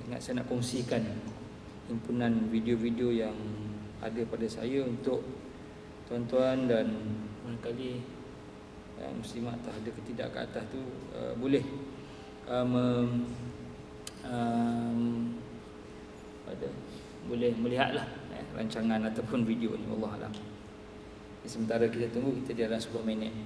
ingat saya nak kongsikan himpunan video-video yang ada pada saya untuk tuan-tuan dan barangkali muslimat tak ada ketidak ke atas tu boleh boleh melihatlah rancangan ataupun video ni. Wallahu a'lam. Sementara kita tunggu, kita di dalam 10 minit.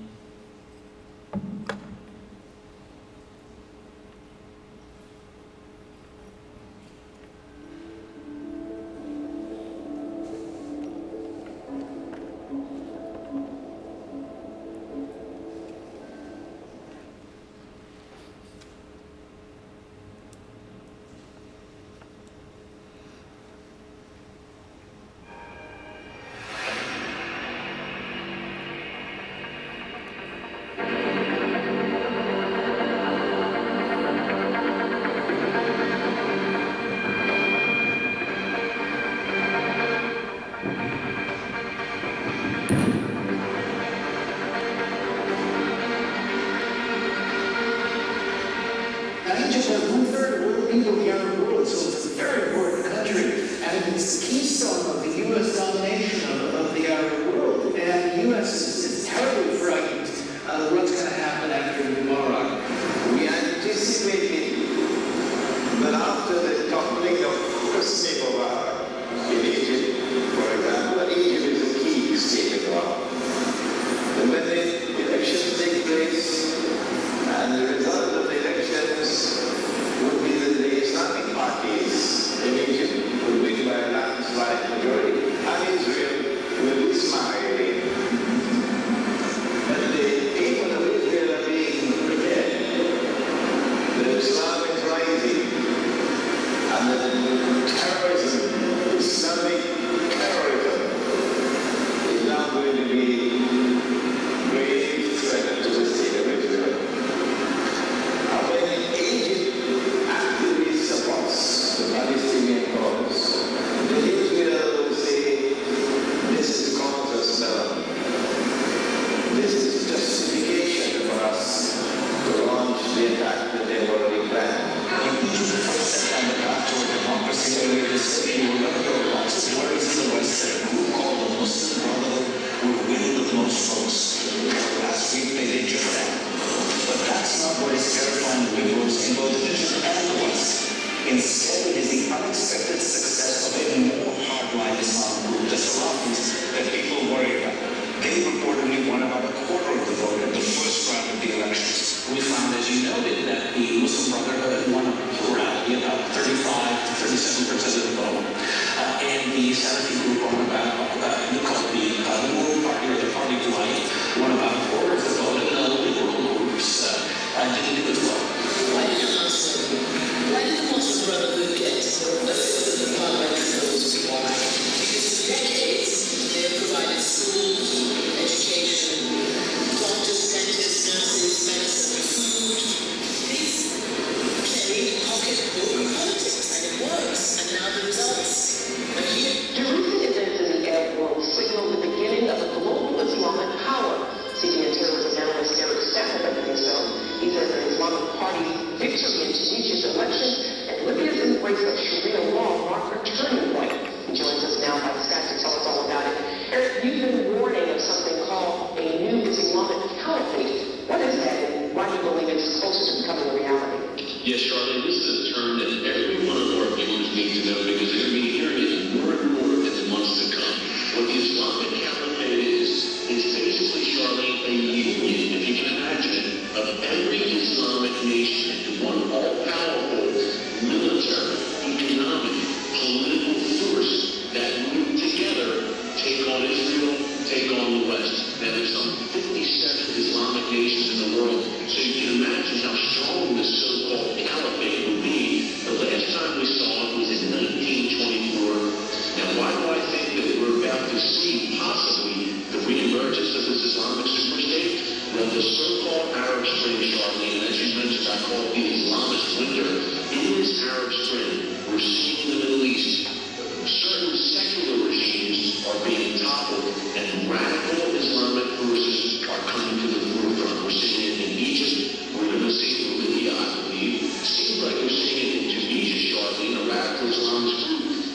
So-called caliphate would be. The last time we saw it was in 1924.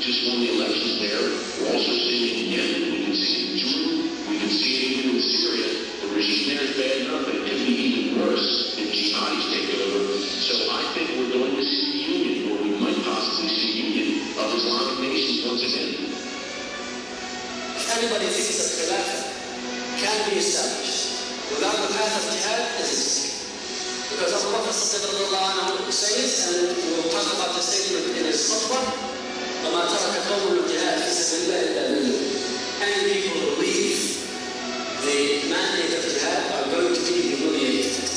just won the elections there. We're also seeing it in Yemen. We can see it in Jordan. We can see it even in Syria. The regime there is bad enough, but it could be even worse if jihadis take over. So I think we're going to see a union, or we might possibly see a union of Islamic nations once again. If anybody thinks that Khilafah can be established without the path of jihad, this is because Abu Bakr as-Siddiq says, and we'll talk about the statement in his khutbah, وَمَا تَرَكَ قَوْمٌ الْجِهَادِ فِي سَبِيلِ اللَّهِ إِلَّا ذَلُّوا. And people who leave the mandate of jihad are going to be humiliated.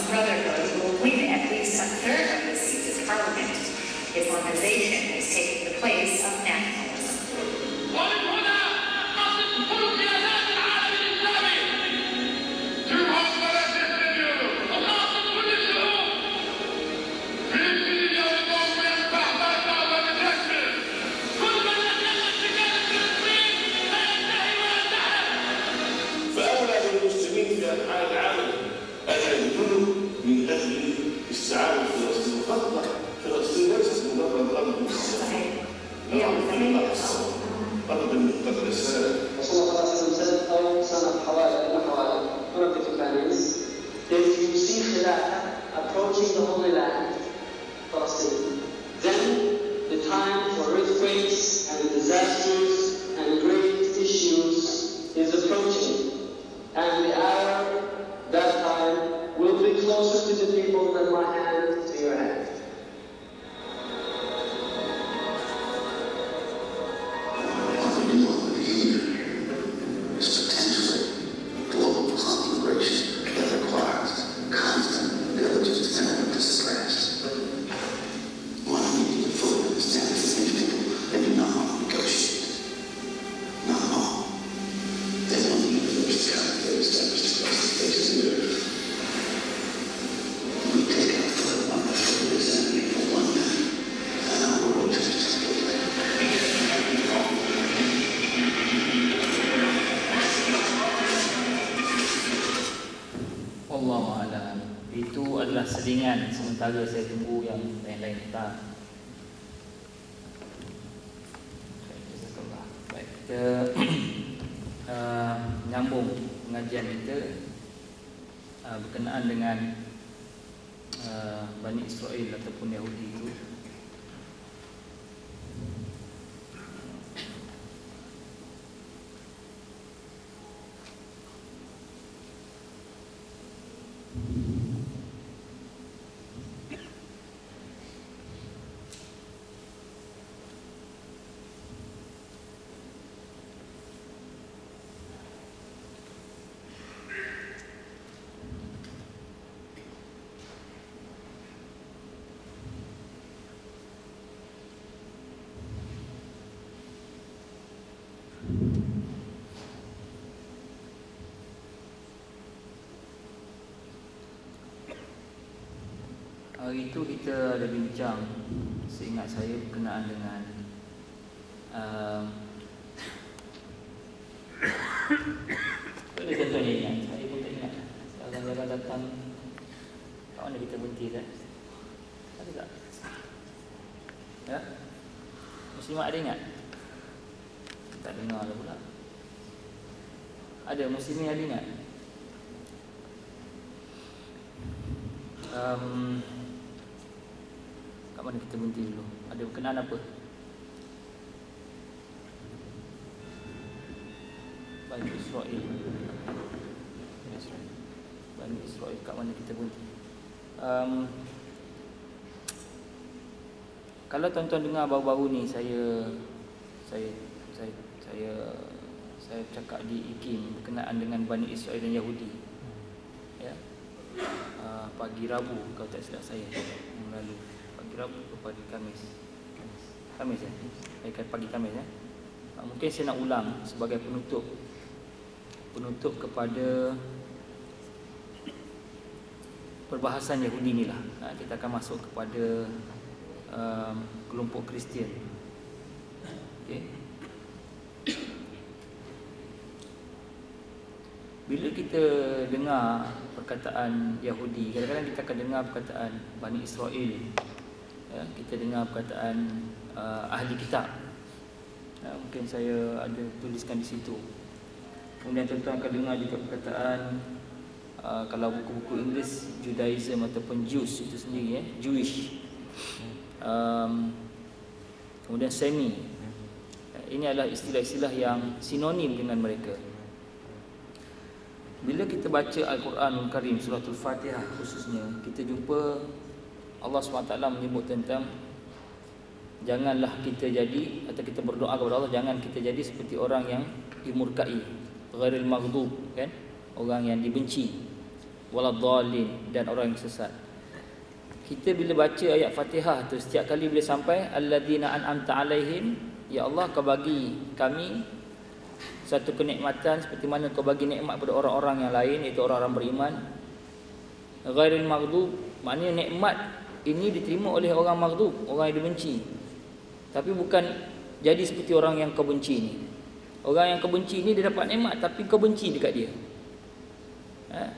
Brotherhood will win at least a third of the seats in Parliament. Islamization is taking the place of nationalism. فأولى بالمسلمين في أنحاء العالم أن يبذلوا من أجل استعادة فلسطين خطة. فلسطين ليست مجرد أرض مستقلة، أرض مقدسة. رسول الله صلى الله عليه وسلم أو سنة حوالي 2 if you see Khilafah approaching the Holy Land, Palestine, then the time for earthquakes and disasters and great issues is approaching. And the hour, that time, will be closer to the people than my hand to your hand. Wallahualam. Itu adalah selingan sementara saya tunggu yang lain-lain datang. Baik, kita nyambung pengajian kita berkenaan dengan Bani Israel ataupun Yahudi itu. Hari itu kita ada bincang, seingat saya berkenaan dengan boleh contohnya ingat, saya pun tak ingat. Jangan datang kat mana kita berhenti kan? Ada tak? Ya? Muslimat ada ingat? Tak dengar lah pula. Ada muslimin ada ingat? Kat mana kita berhenti dulu? Ada berkenaan apa? Bani Israel. Bani Israel, kat mana kita berhenti? Kalau tuan-tuan dengar baru-baru ni saya cakap di IKIM berkenaan dengan Bani Israel dan Yahudi. Ya. Pagi Rabu kalau tak silap saya yang lalu. Pagi Rabu ke pagi Khamis? Khamis ya? Pagi Khamis ya? Mungkin saya nak ulang sebagai penutup kepada perbahasan Yahudi ni lah. Kita akan masuk kepada kelompok Kristian. Okay. Bila kita dengar perkataan Yahudi, kadang-kadang kita akan dengar perkataan Bani Israel, ya, kita dengar perkataan ahli kitab. Mungkin saya ada tuliskan di situ. Kemudian tuan-tuan akan dengar juga perkataan kalau buku-buku Inggeris, Judaism ataupun Jews itu sendiri, ya, Jewish. Kemudian Semi. Ini adalah istilah-istilah yang sinonim dengan mereka. Bila kita baca Al-Quranul Karim, Suratul Fatihah khususnya, kita jumpa Allah SWT menyebut tentang janganlah kita jadi, atau kita berdoa kepada Allah, jangan kita jadi seperti orang yang dimurkai, ghairil maghdub, kan? Orang yang dibenci, waladhdallin, dan orang yang sesat. kita bila baca ayat Fatihah tu, setiap kali bila sampai alladzina an'amta alaihim, ya Allah kau bagi kami satu kenikmatan seperti mana kau bagi nikmat pada orang-orang yang lain, iaitu orang-orang beriman. Ghairil maghdub, maknanya nikmat ini diterima oleh orang maghdub, orang yang dibenci. Tapi bukan jadi seperti orang yang kau benci ni. Orang yang kau benci ni dia dapat nikmat tapi kau benci dekat dia.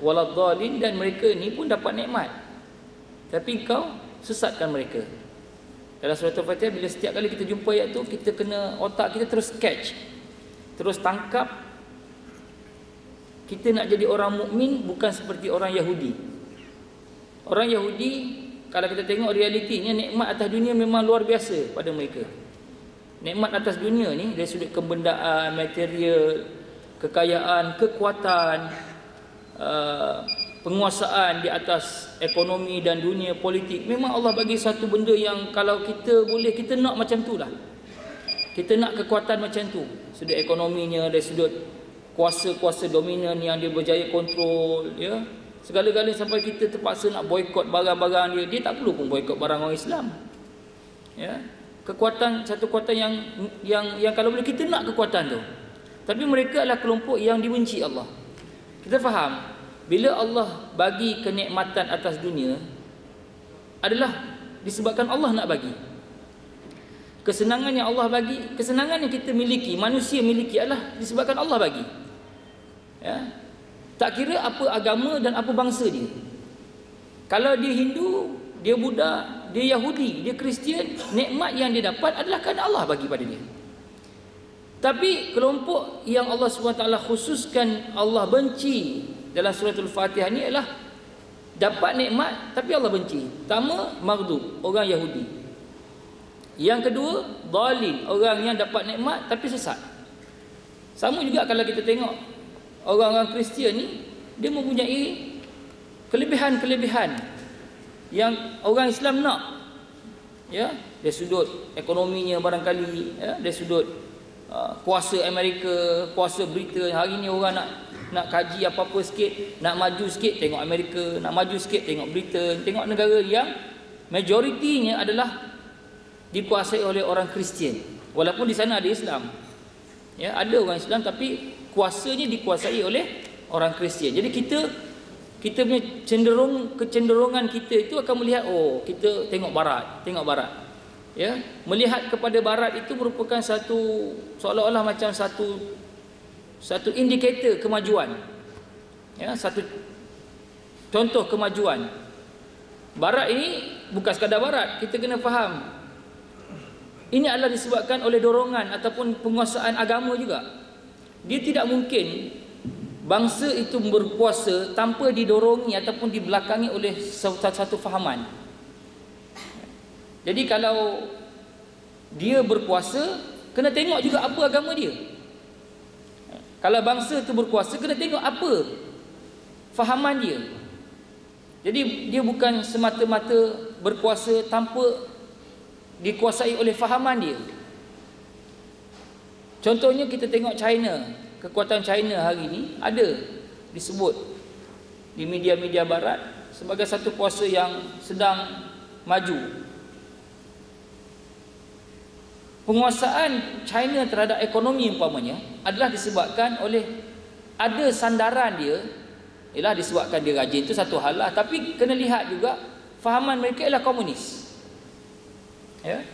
Waladhdallin, dan mereka ni pun dapat nikmat tapi kau sesatkan mereka. Dalam surah Al-Fatihah, bila setiap kali kita jumpa ayat tu, kita kena, otak kita terus catch, terus tangkap. Kita nak jadi orang mukmin bukan seperti orang Yahudi. Orang Yahudi, kalau kita tengok realitinya, nikmat atas dunia memang luar biasa pada mereka. Nikmat atas dunia ni dari sudut kebendaan, material, kekayaan, kekuatan, penguasaan di atas ekonomi dan dunia politik, memang Allah bagi satu benda yang kalau kita boleh, kita nak macam tu lah. Kita nak kekuatan macam tu, sudut ekonominya, dari sudut kuasa-kuasa dominan yang dia berjaya kontrol, ya, segala-galanya, sampai kita terpaksa nak boikot barang-barang dia. Dia tak perlu pun boikot barang orang Islam, ya. Kekuatan, satu kekuatan yang kalau boleh kita nak kekuatan tu. Tapi mereka adalah kelompok yang dibenci Allah. Kita faham, bila Allah bagi kenikmatan atas dunia adalah disebabkan Allah nak bagi. Kesenangan yang Allah bagi, kesenangan yang kita miliki, manusia miliki, adalah disebabkan Allah bagi. Ya. Tak kira apa agama dan apa bangsa dia. Kalau dia Hindu, dia Buddha, dia Yahudi, dia Kristian, nikmat yang dia dapat adalah kerana Allah bagi pada dia. Tapi kelompok yang Allah SWT khususkan Allah benci dalam surah Al-Fatihah ni adalah dapat nikmat tapi Allah benci. Pertama, maghdub, orang Yahudi. Yang kedua, dhalin, orang yang dapat nikmat tapi sesat. Sama juga kalau kita tengok orang-orang Kristian ni, dia mempunyai kelebihan-kelebihan yang orang Islam nak. Ya, dari sudut ekonominya barangkali, ya, dari sudut kuasa Amerika, kuasa Britain. Hari ni orang nak kaji apa-apa sikit, nak maju sikit tengok Amerika, nak maju sikit tengok Britain, tengok negara yang majoritinya adalah dikuasai oleh orang Kristian. Walaupun di sana ada Islam, ya, ada orang Islam, tapi kuasanya dikuasai oleh orang Kristian. Jadi kita punya kecenderungan kita itu akan melihat, oh, kita tengok barat. Ya, melihat kepada barat itu merupakan satu, seolah-olah macam satu indikator kemajuan. Ya, satu contoh kemajuan. Barat ini bukan sekadar barat, kita kena faham. Ini adalah disebabkan oleh dorongan ataupun penguasaan agama juga. Dia tidak mungkin bangsa itu berkuasa tanpa didorongi ataupun dibelakangi oleh satu fahaman. Jadi kalau dia berkuasa, kena tengok juga apa agama dia. Kalau bangsa itu berkuasa, kena tengok apa fahaman dia. Jadi dia bukan semata-mata berkuasa tanpa dikuasai oleh fahaman dia. Contohnya kita tengok China. Kekuatan China hari ini ada disebut di media-media barat sebagai satu kuasa yang sedang maju. Penguasaan China terhadap ekonomi umpamanya adalah disebabkan oleh ada sandaran dia, ialah disebabkan dia rajin, itu satu hal lah. Tapi kena lihat juga fahaman mereka ialah komunis. Ya,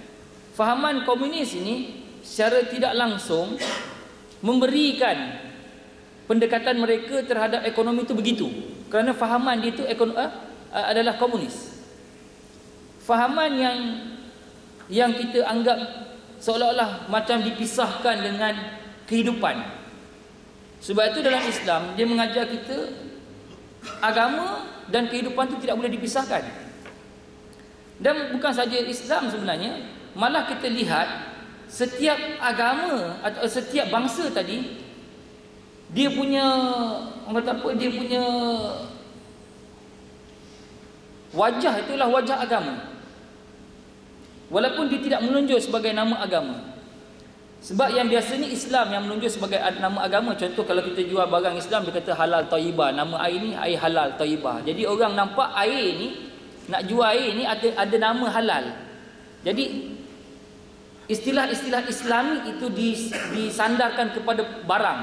fahaman komunis ini secara tidak langsung memberikan pendekatan mereka terhadap ekonomi itu begitu, kerana fahaman dia itu adalah komunis. Fahaman yang kita anggap seolah-olah macam dipisahkan dengan kehidupan. Sebab itu dalam Islam dia mengajar kita agama dan kehidupan itu tidak boleh dipisahkan. Dan bukan saja Islam sebenarnya, malah kita lihat setiap agama atau setiap bangsa tadi, dia punya, orang kata apa, dia punya wajah itulah wajah agama. Walaupun dia tidak menunjuk sebagai nama agama. Sebab yang biasanya Islam yang menunjuk sebagai nama agama. Contoh kalau kita jual barang Islam, dia kata halal thayyibah, nama air ni air halal thayyibah. Jadi orang nampak air ni nak jual air ni ada nama halal. Jadi istilah-istilah Islami itu disandarkan kepada barang.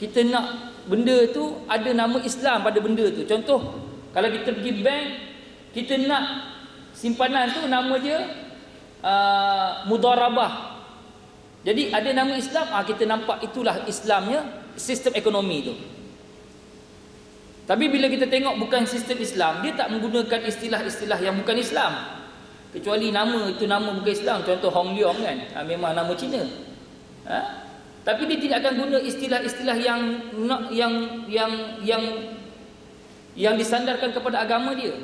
Kita nak benda tu ada nama Islam pada benda tu. Contoh, kalau kita pergi bank, kita nak simpanan tu nama dia mudharabah. Jadi ada nama Islam, kita nampak itulah Islamnya, sistem ekonomi tu. Tapi bila kita tengok bukan sistem Islam, dia tak menggunakan istilah-istilah yang bukan Islam. Kecuali nama itu nama bukan Islam. Contoh Hong Leong kan, memang nama Cina. Tapi dia tidak akan guna istilah-istilah yang disandarkan kepada agama dia.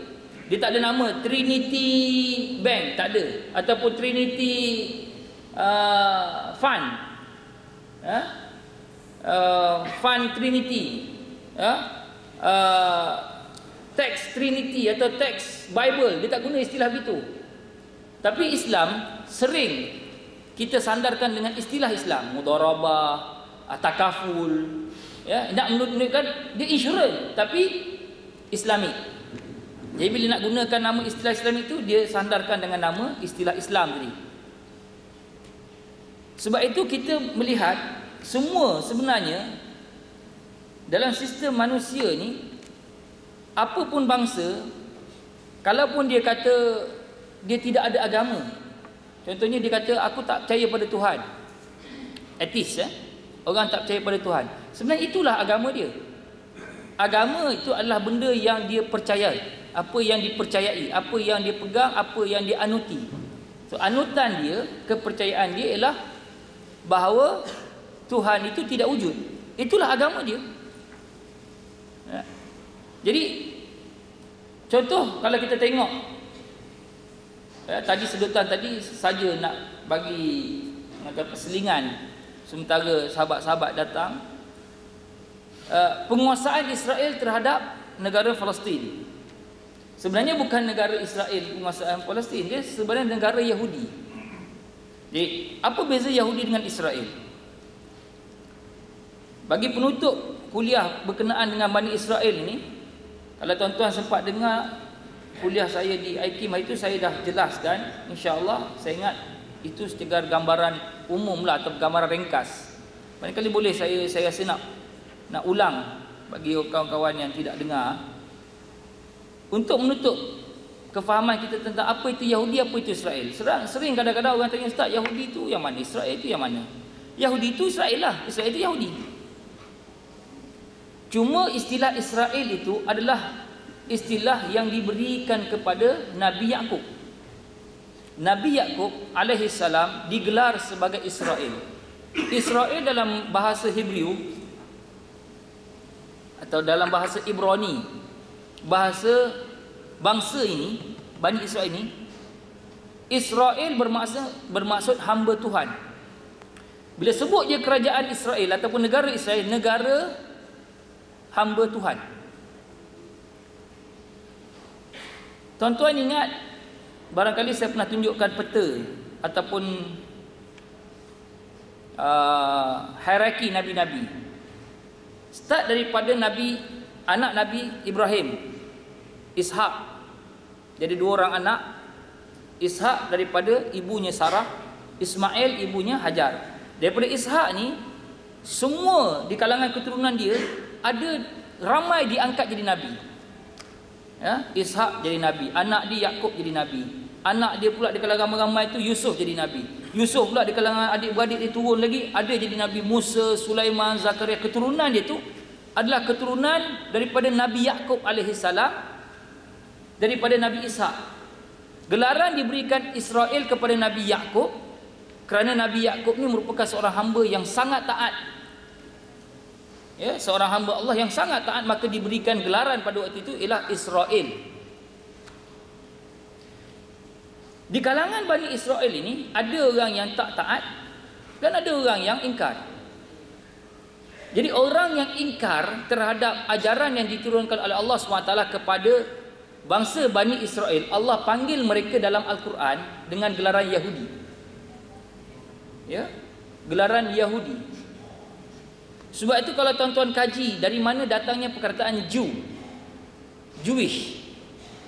Dia tak ada nama Trinity Bank, tak ada, ataupun Trinity Fund, Fund Trinity, Text Trinity atau Text Bible. Dia tak guna istilah begitu. Tapi Islam sering kita sandarkan dengan istilah Islam, mudharabah, takaful, ya, nak menunjukkan dia insurans tapi Islami. Jadi bila nak gunakan nama istilah Islam itu, dia sandarkan dengan nama istilah Islam tadi. Sebab itu kita melihat semua sebenarnya dalam sistem manusia ni, apa pun bangsa, kalaupun dia kata dia tidak ada agama, contohnya dia kata aku tak percaya pada Tuhan, ateis, orang tak percaya pada Tuhan, sebenarnya itulah agama dia. Agama itu adalah benda yang dia percayai, apa yang dipercayai, apa yang dia pegang, apa yang dia anuti. So anutan dia, kepercayaan dia ialah bahawa Tuhan itu tidak wujud. Itulah agama dia. Jadi contoh, kalau kita tengok tadi sedotan tadi saja nak bagi perselingan sementara sahabat-sahabat datang, penguasaan Israel terhadap negara Palestin. Sebenarnya bukan negara Israel penguasaan Palestin, dia sebenarnya negara Yahudi. Jadi apa beza Yahudi dengan Israel? Bagi penutup kuliah berkenaan dengan Bani Israel ni, kalau tuan-tuan sempat dengar kuliah saya di IKIM itu, saya dah jelaskan. InsyaAllah saya ingat itu sekedar gambaran umum lah, atau gambaran ringkas. Barangkali boleh saya rasa nak ulang bagi kawan-kawan yang tidak dengar, untuk menutup kefahaman kita tentang apa itu Yahudi, apa itu Israel. Sering kadang-kadang orang tanya, Ustaz, Yahudi itu yang mana, Israel itu yang mana? Yahudi itu Israel lah, Israel itu Yahudi. Cuma istilah Israel itu adalah istilah yang diberikan kepada Nabi Yaqub. Nabi Yaqub alaihi salam digelar sebagai Israel. Israel dalam bahasa Hebrew atau dalam bahasa Ibrani, bahasa bangsa ini, Bani Israel ini, Israel bermaksud hamba Tuhan. Bila sebut je kerajaan Israel ataupun negara Israel, negara hamba Tuhan. Tuan-tuan ingat, barangkali saya pernah tunjukkan peta ataupun hierarki Nabi-Nabi. Start daripada anak Nabi Ibrahim, Ishak. Jadi 2 orang anak. Ishak daripada ibunya Sarah, Ismail ibunya Hajar. Daripada Ishak ni, semua di kalangan keturunan dia ada ramai diangkat jadi nabi. Ya, Ishak jadi nabi, anak dia Yakub jadi nabi, anak dia pula di kalangan ramai itu Yusuf jadi nabi. Yusuf pula di kalangan adik-beradik dia turun lagi, ada jadi nabi Musa, Sulaiman, Zakaria. Keturunan dia tu adalah keturunan daripada Nabi Yakub alaihi salam, daripada Nabi Ishak. Gelaran diberikan Israel kepada Nabi Yakub kerana Nabi Yakub ni merupakan seorang hamba yang sangat taat. Ya, seorang hamba Allah yang sangat taat, maka diberikan gelaran pada waktu itu ialah Israel. Di kalangan Bani Israel ini ada orang yang tak taat dan ada orang yang ingkar. Jadi orang yang ingkar terhadap ajaran yang diturunkan oleh Allah SWT kepada bangsa Bani Israel, Allah panggil mereka dalam Al-Quran dengan gelaran Yahudi. Ya, gelaran Yahudi. Sebab itu kalau tuan-tuan kaji dari mana datangnya perkataan Jewish,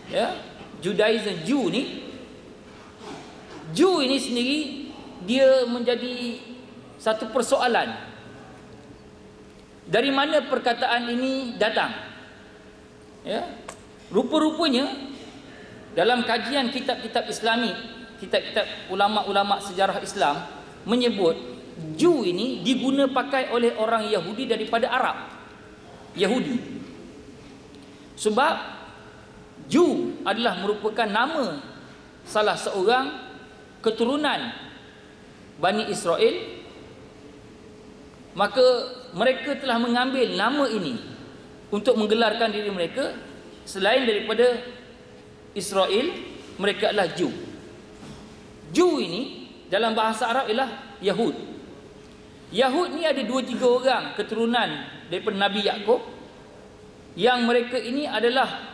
Ya, Judaism, Jew ini sendiri dia menjadi satu persoalan. Dari mana perkataan ini datang? Ya, rupa-rupanya dalam kajian kitab-kitab Islami, kitab-kitab ulama-ulama sejarah Islam menyebut Jew ini diguna pakai oleh orang Yahudi daripada Arab. Yahudi. Sebab Jew adalah merupakan nama salah seorang keturunan Bani Israel, maka mereka telah mengambil nama ini untuk menggelarkan diri mereka. Selain daripada Israel, mereka adalah Jew. Jew ini dalam bahasa Arab ialah Yahud. Yahud ni ada 2-3 orang keturunan daripada Nabi Yaqub, yang mereka ini adalah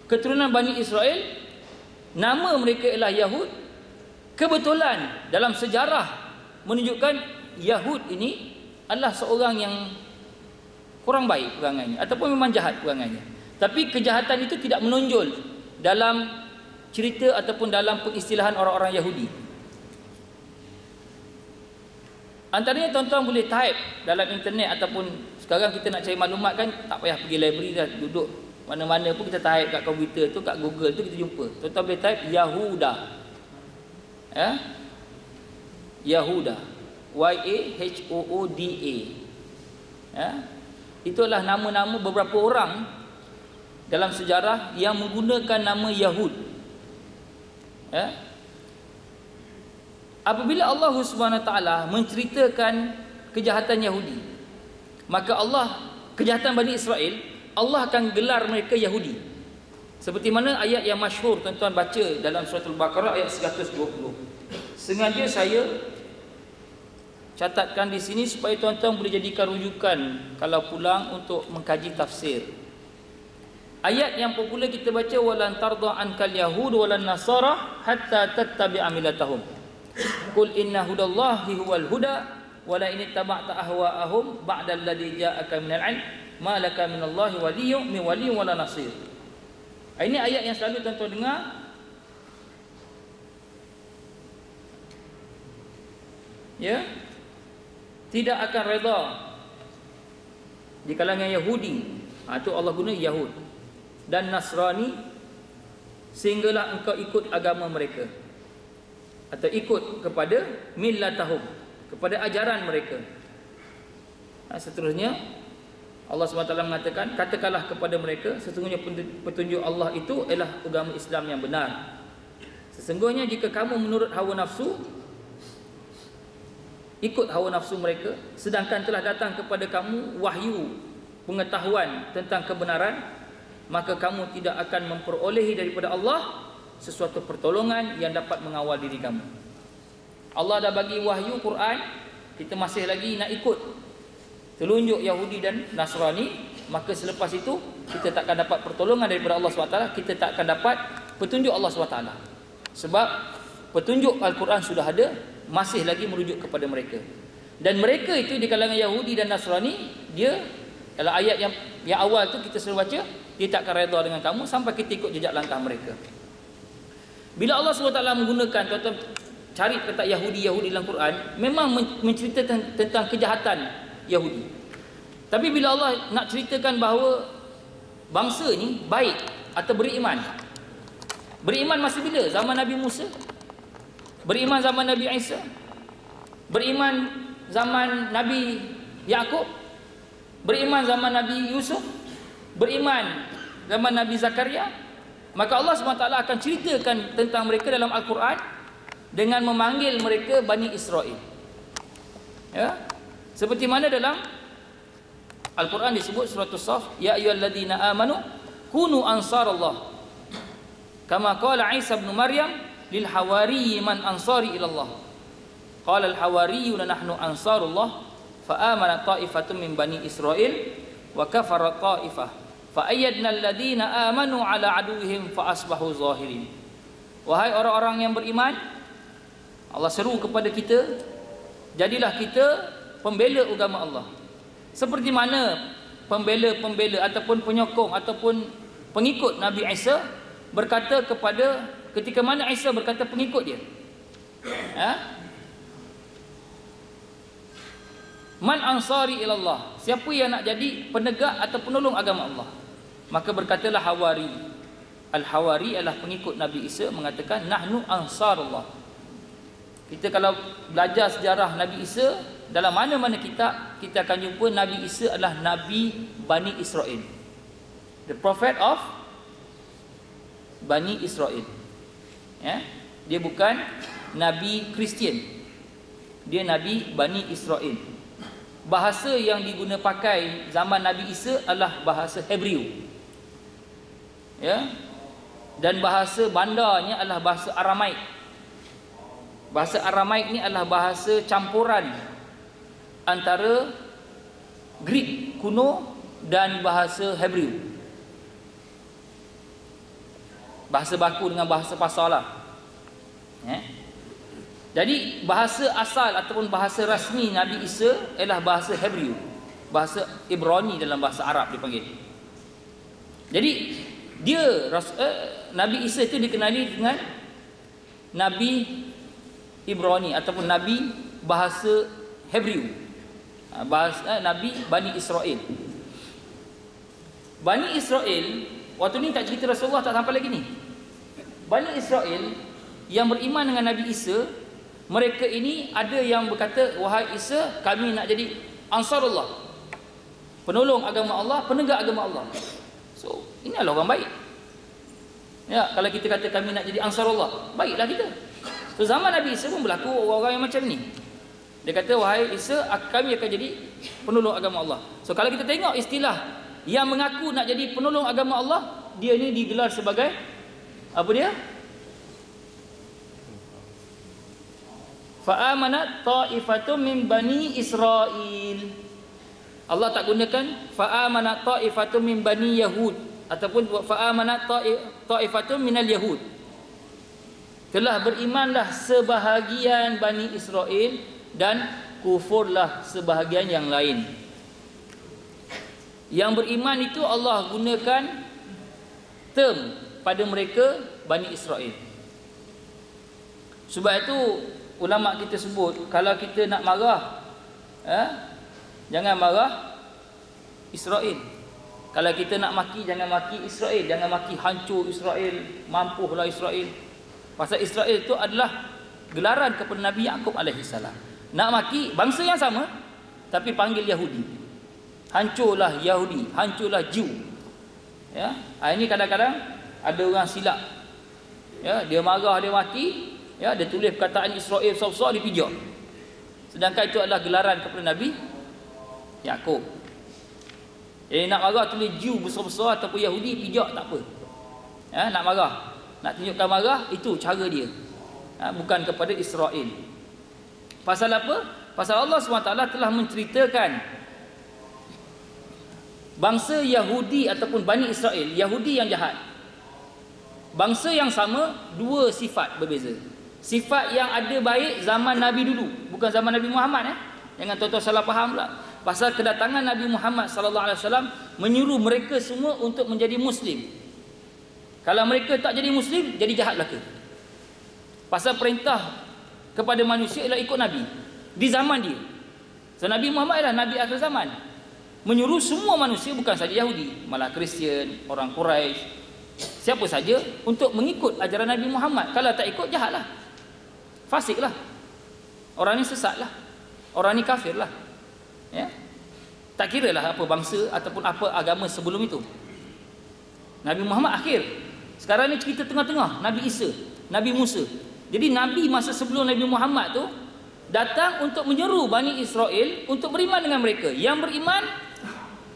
keturunan Bani Israel. Nama mereka ialah Yahud. Kebetulan dalam sejarah menunjukkan Yahud ini adalah seorang yang kurang baik perangannya, ataupun memang jahat perangannya. Tapi kejahatan itu tidak menonjol dalam cerita ataupun dalam pengistilahan orang-orang Yahudi. Antaranya tuan-tuan boleh type dalam internet, ataupun sekarang kita nak cari maklumat kan, tak payah pergi library dah, duduk mana-mana pun kita type kat komputer tu, kat Google tu kita jumpa. Tuan-tuan boleh type Yahuda. Ya? Yahuda. Y-A-H-O-O-D-A. Ya? Itulah nama-nama beberapa orang dalam sejarah yang menggunakan nama Yahud. Ya? Apabila Allah Subhanahu Wa Taala menceritakan kejahatan Yahudi, maka kejahatan Bani Israel, Allah akan gelar mereka Yahudi. Seperti mana ayat yang masyhur tuan-tuan baca dalam surah Al-Baqarah ayat 120. Sengaja saya catatkan di sini supaya tuan-tuan boleh jadikan rujukan kalau pulang untuk mengkaji tafsir. Ayat yang popular kita baca, walan tarda ankal yahud walan nasara hatta tattabi'a millatahum. Qul inna hudallahi huwal huda wala in ittaba'ta ahwa'ahum ba'da alladhi ja'aka minal 'ilm ma laka minallahi waliyyun min waliyyin wala nasir. Ini ayat yang selalu tuan-tuan dengar. Ya, tidak akan redha di kalangan Yahudi. Itu Allah guna Yahud dan Nasrani, sehinggalah engkau ikut agama mereka, atau ikut kepada millatahum, kepada ajaran mereka. Seterusnya Allah SWT mengatakan, katakanlah kepada mereka, sesungguhnya petunjuk Allah itu ialah agama Islam yang benar. Sesungguhnya jika kamu menurut hawa nafsu, ikut hawa nafsu mereka, sedangkan telah datang kepada kamu wahyu pengetahuan tentang kebenaran, maka kamu tidak akan memperolehi daripada Allah sesuatu pertolongan yang dapat mengawal diri kamu. Allah dah bagi wahyu Quran, kita masih lagi nak ikut telunjuk Yahudi dan Nasrani, maka selepas itu kita tak akan dapat pertolongan daripada Allah SWT, kita tak akan dapat petunjuk Allah SWT. Sebab petunjuk Al-Quran sudah ada, masih lagi merujuk kepada mereka. Dan mereka itu di kalangan Yahudi dan Nasrani, dia dalam ayat yang awal tu kita selalu baca, dia tak akan redha dengan kamu sampai kita ikut jejak langkah mereka. Bila Allah SWT menggunakan, tuan-tuan cari kata Yahudi dalam Quran, memang menceritakan tentang kejahatan Yahudi. Tapi bila Allah nak ceritakan bahawa bangsa ni baik atau beriman, beriman masa bila? Zaman Nabi Musa, beriman zaman Nabi Isa, beriman zaman Nabi Yaqub, beriman zaman Nabi Yusuf, beriman zaman Nabi Zakaria. Maka Allah SWT akan ceritakan tentang mereka dalam Al-Quran dengan memanggil mereka Bani Israel. Ya? Seperti mana dalam Al-Quran disebut surah As-Saff, ya ayyuhalladzina amanu kunu ansarallah kama qala Isa ibn Maryam lil hawariyyi man ansari ila Allah qala al hawariyuna nahnu ansarullah fa amana ta'ifatun min bani Israil wa kafara ta'ifah fa ayyadna alladhina amanu ala aduwwihim fa asbahu zahirin. Wahai orang-orang yang beriman, Allah seru kepada kita, jadilah kita pembela agama Allah. Seperti mana pembela-pembela ataupun penyokong ataupun pengikut Nabi Isa berkata kepada, ketika mana Isa berkata pengikut dia, Man ansari ilallah, siapa yang nak jadi penegak atau penolong agama Allah? Maka berkatalah Hawari. Al-Hawari adalah pengikut Nabi Isa, mengatakan nahnu ansarullah. Kita kalau belajar sejarah Nabi Isa, dalam mana-mana kita akan jumpa Nabi Isa adalah Nabi Bani Israel, the prophet of Bani Israel. Dia bukan Nabi Kristian, dia Nabi Bani Israel. Bahasa yang diguna pakai zaman Nabi Isa adalah bahasa Hebrew, dan bahasa bandarnya adalah bahasa Aramaik. Bahasa Aramaik ni adalah bahasa campuran antara Greek kuno dan bahasa Hebrew. Bahasa baku dengan bahasa pasar lah. Jadi bahasa asal ataupun bahasa rasmi Nabi Isa adalah bahasa Hebrew, bahasa Ibrani dalam bahasa Arab dipanggil. Jadi dia Nabi Isa itu dikenali dengan Nabi Ibrani ataupun Nabi bahasa Hebrew, bahasa Nabi Bani Israel. Bani Israel, waktu ni tak cerita Rasulullah, tak sampai lagi ni. Bani Israel yang beriman dengan Nabi Isa, mereka ini ada yang berkata, wahai Isa, kami nak jadi ansarullah, penolong agama Allah, penegak agama Allah. So ini adalah orang baik. Kalau kita kata kami nak jadi ansarullah, baiklah kita. So zaman Nabi Isa pun berlaku orang-orang yang macam ni. Dia kata, wahai Isa, kami akan jadi penolong agama Allah. So kalau kita tengok istilah yang mengaku nak jadi penolong agama Allah, dia ni digelar sebagai apa dia? Fa'amanat ta'ifatun min bani Israel. Allah tak gunakan fa'amanat ta'ifatun min bani Yahud ataupun fa'amanat ta'ifatun minal Yahud. Telah berimanlah sebahagian Bani Israel dan kufurlah sebahagian yang lain. Yang beriman itu Allah gunakan term pada mereka Bani Israel. Sebab itu ulama kita sebut, kalau kita nak marah, jangan marah Israel. Kalau kita nak maki, jangan maki Israel, jangan maki hancur Israel, mampuhlah Israel. Pasal Israel itu adalah gelaran kepada Nabi Yaqub alaihi salam. Nak maki bangsa yang sama tapi panggil Yahudi. Hancurlah Yahudi, hancurlah Jew. Ini kadang-kadang ada orang silap. Dia marah, dia maki, dia tulis perkataan Israel besar-besar, dipijak. Sedangkan itu adalah gelaran kepada Nabi Yaqub. Nak marah tulis Jew besar-besar ataupun Yahudi, pijak tak apa. Nak marah, nak tunjukkan marah, itu cara dia. Bukan kepada Israel. Pasal apa? Pasal Allah SWT telah menceritakan bangsa Yahudi ataupun Bani Israel, Yahudi yang jahat. Bangsa yang sama, dua sifat berbeza. Sifat yang ada baik zaman Nabi dulu, bukan zaman Nabi Muhammad. Jangan tuan-tuan salah faham pula. Pasal kedatangan Nabi Muhammad SAW menyuruh mereka semua untuk menjadi Muslim. Kalau mereka tak jadi Muslim, jadi jahat belaka. Pasal perintah kepada manusia ialah ikut Nabi di zaman dia. So Nabi Muhammad adalah Nabi akhir zaman, menyuruh semua manusia, bukan saja Yahudi, malah Kristian, orang Quraisy, siapa saja untuk mengikut ajaran Nabi Muhammad. Kalau tak ikut, jahatlah, fasiklah, orang ni sesatlah, orang ni kafirlah. Tak kira lah apa bangsa ataupun apa agama sebelum itu. Nabi Muhammad akhir. Sekarang ni kita tengah-tengah, Nabi Isa, Nabi Musa. Jadi Nabi masa sebelum Nabi Muhammad tu datang untuk menyeru Bani Israel untuk beriman dengan mereka. Yang beriman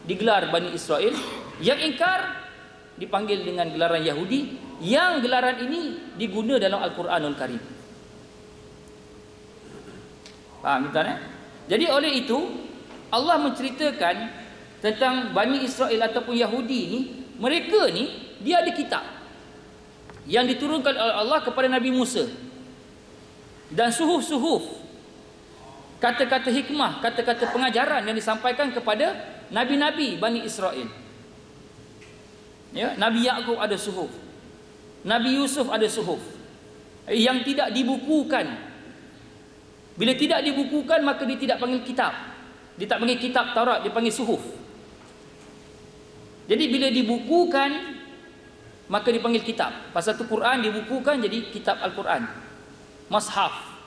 digelar Bani Israel, yang ingkar dipanggil dengan gelaran Yahudi. Yang gelaran ini diguna dalam Al-Quranul Karim. Faham tuan? Jadi oleh itu Allah menceritakan tentang Bani Israel ataupun Yahudi ni, mereka ni dia ada kitab yang diturunkan oleh Allah kepada Nabi Musa, dan suhuf-suhuf, kata-kata hikmah, kata-kata pengajaran yang disampaikan kepada nabi-nabi Bani Israel. Ya, Nabi Yaqub ada suhuf. Nabi Yusuf ada suhuf yang tidak dibukukan. Bila tidak dibukukan, maka dia tidak panggil kitab. Dia tak panggil kitab Taurat, dia panggil suhuf. Jadi bila dibukukan, maka dipanggil kitab. Pasal tu Quran dibukukan jadi kitab Al-Quran, Mushaf.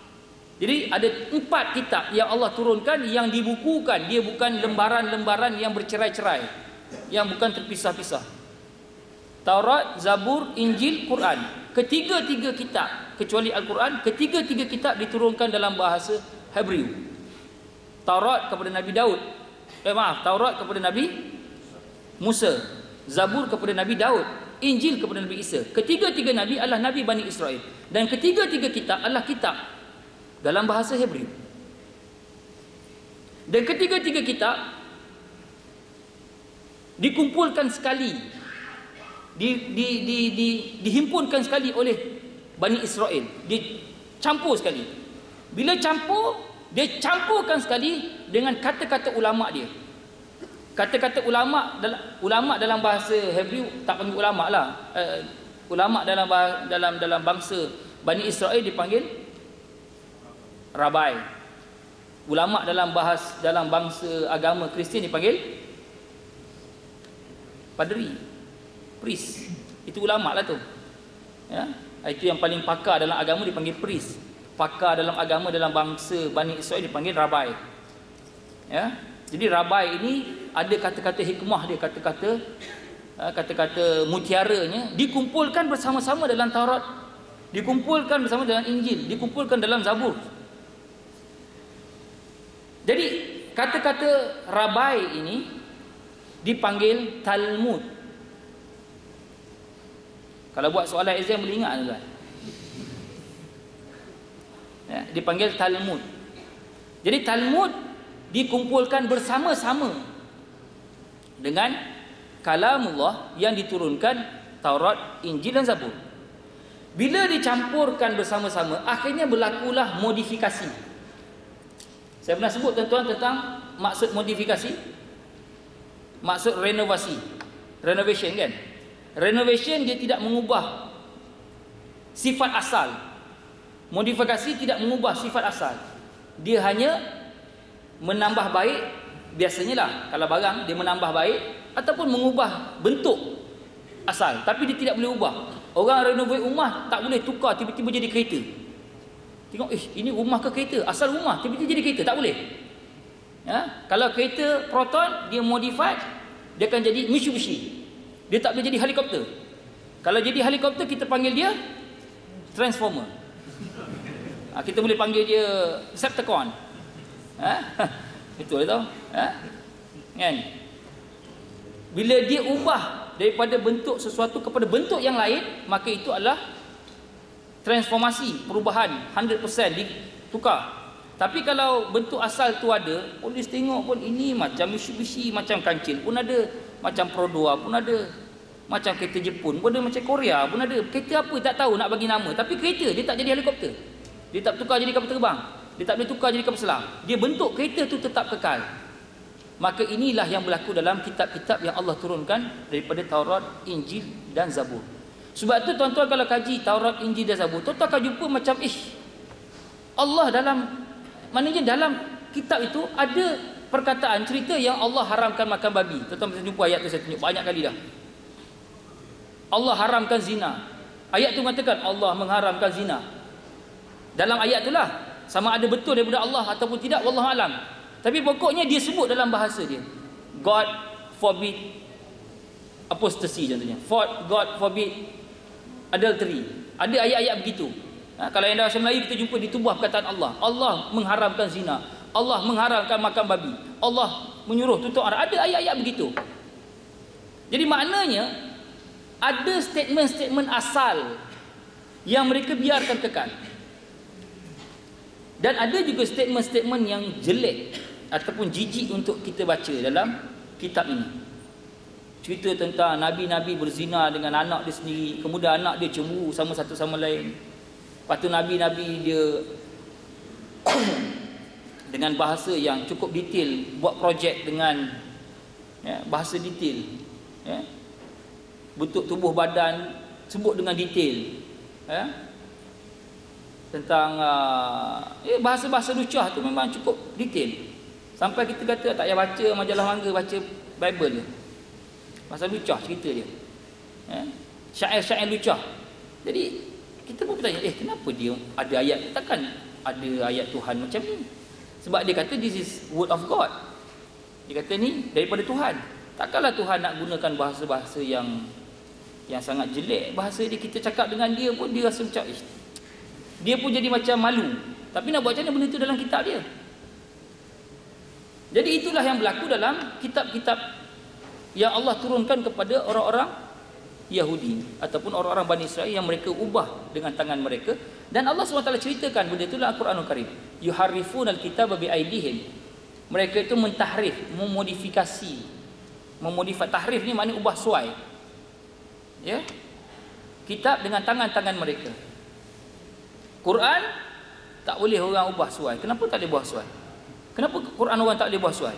Jadi ada 4 kitab yang Allah turunkan yang dibukukan. Dia bukan lembaran-lembaran yang bercerai-cerai, yang bukan terpisah-pisah. Taurat, Zabur, Injil, Quran. Ketiga-tiga kitab, kecuali Al-Quran, ketiga-tiga kitab diturunkan dalam bahasa Hebrew. Taurat kepada Nabi Daud. Taurat kepada Nabi Musa. Zabur kepada Nabi Daud. Injil kepada Nabi Isa. Ketiga-tiga Nabi adalah Nabi Bani Israel. Dan ketiga-tiga kitab adalah kitab dalam bahasa Hebrew. Dan ketiga-tiga kitab dikumpulkan sekali, dihimpunkan sekali oleh Bani Israel. Dicampur sekali. Bila campur, dia campurkan sekali dengan kata-kata ulama dia. Kata-kata ulama dalam bahasa Hebrew tak panggil ulama lah. Ulama dalam bangsa Bani Israel dipanggil Rabai. Ulama dalam bangsa agama Kristian dipanggil padri, priest. Itu ulama lah tu. Ya, itu yang paling pakar dalam agama dipanggil priest. Pakar dalam agama dalam bangsa Bani Israel dipanggil Rabai. Ya, jadi Rabai ini ada kata-kata hikmah dia, kata-kata mutiaranya dikumpulkan bersama-sama dalam Taurat, dikumpulkan bersama dalam Injil, dikumpulkan dalam Zabur. Jadi kata-kata Rabai ini dipanggil Talmud. Kalau buat soalan exam boleh ingat tuan. Ya, dipanggil Talmud. Jadi Talmud dikumpulkan bersama-sama dengan kalamullah yang diturunkan Taurat, Injil dan Zabur. Bila dicampurkan bersama-sama, akhirnya berlakulah modifikasi. Saya pernah sebut tuan-tuan tentang maksud modifikasi, maksud renovasi, renovation kan. Renovation dia tidak mengubah sifat asal. Modifikasi tidak mengubah sifat asal. Dia hanya menambah baik. Biasanya lah kalau barang dia menambah baik ataupun mengubah bentuk asal, tapi dia tidak boleh ubah. Orang renovate rumah tak boleh tukar tiba-tiba jadi kereta. Tengok, ini rumah ke kereta? Asal rumah tiba-tiba jadi kereta, tak boleh. Ya? Kalau kereta Proton dia modified, dia akan jadi Mitsubishi. Dia tak boleh jadi helikopter. Kalau jadi helikopter kita panggil dia Transformer. Kita boleh panggil dia Decepticon. Betul tahu? Kan? Bila dia ubah daripada bentuk sesuatu kepada bentuk yang lain, maka itu adalah transformasi, perubahan 100% ditukar. Tapi kalau bentuk asal tu ada, polis tengok pun ini macam Mitsubishi, macam kancil pun ada, macam Produa pun ada, macam kereta Jepun pun ada, macam Korea pun ada. Kereta apa tak tahu nak bagi nama, tapi kereta dia tak jadi helikopter. Dia tak tukar jadi kapal terbang. Dia tak boleh tukar jadi kapal selam. Dia bentuk kereta tu tetap kekal. Maka inilah yang berlaku dalam kitab-kitab yang Allah turunkan daripada Taurat, Injil dan Zabur. Sebab tu tuan-tuan kalau kaji Taurat, Injil dan Zabur, tuan-tuan akan jumpa macam Allah maknanya dalam kitab itu ada perkataan cerita yang Allah haramkan makan babi. Tuan-tuan bisa jumpa ayat tu, saya tunjuk banyak kali dah. Allah haramkan zina. Ayat tu mengatakan Allah mengharamkan zina. Dalam ayat itulah, sama ada betul daripada Allah ataupun tidak, wallahu alam. Tapi pokoknya dia sebut dalam bahasa dia, God forbid apostasy contohnya, God forbid adultery. Ada ayat-ayat begitu. Kalau yang dalam bahasa Melayu kita jumpa ditubuh perkataan Allah. Allah mengharamkan zina, Allah mengharamkan makan babi, Allah menyuruh tutup aurat. Ada ayat-ayat begitu. Jadi maknanya ada statement-statement asal yang mereka biarkan kekal. Dan ada juga statement-statement yang jelek ataupun jijik untuk kita baca dalam kitab ini. Cerita tentang nabi-nabi berzina dengan anak dia sendiri, kemudian anak dia cemburu sama satu sama lain. Lepas tu nabi-nabi dia dengan bahasa yang cukup detail buat projek dengan bahasa detail. bentuk tubuh badan, sebut dengan detail. Tentang bahasa-bahasa lucah tu memang cukup detail. Sampai kita kata tak payah baca majalah mangga, baca Bible je. Bahasa lucah cerita dia. Syair-syair lucah. Jadi kita pun bertanya, kenapa dia ada ayat? Takkan ada ayat Tuhan macam ni? Sebab dia kata this is word of God. Dia kata ni daripada Tuhan. Takkanlah Tuhan nak gunakan bahasa-bahasa yang sangat jelek. Bahasa dia, kita cakap dengan dia pun dia rasa macam dia pun jadi macam malu. Tapi nak buat macam mana benda tu dalam kitab dia? Jadi itulah yang berlaku dalam kitab-kitab yang Allah turunkan kepada orang-orang Yahudi ataupun orang-orang Bani Israel yang mereka ubah dengan tangan mereka. Dan Allah SWT ceritakan benda itu dalam Al-Quranul Karim. Yuharrifunal kitaba biaidihim. Mereka itu mentahrif, memodifikasi. Tahrif ni maknanya ubah suai. Ya. Kitab dengan tangan-tangan mereka. Quran tak boleh orang ubah suai. Kenapa tak boleh ubah suai? Kenapa Quran orang tak boleh ubah suai?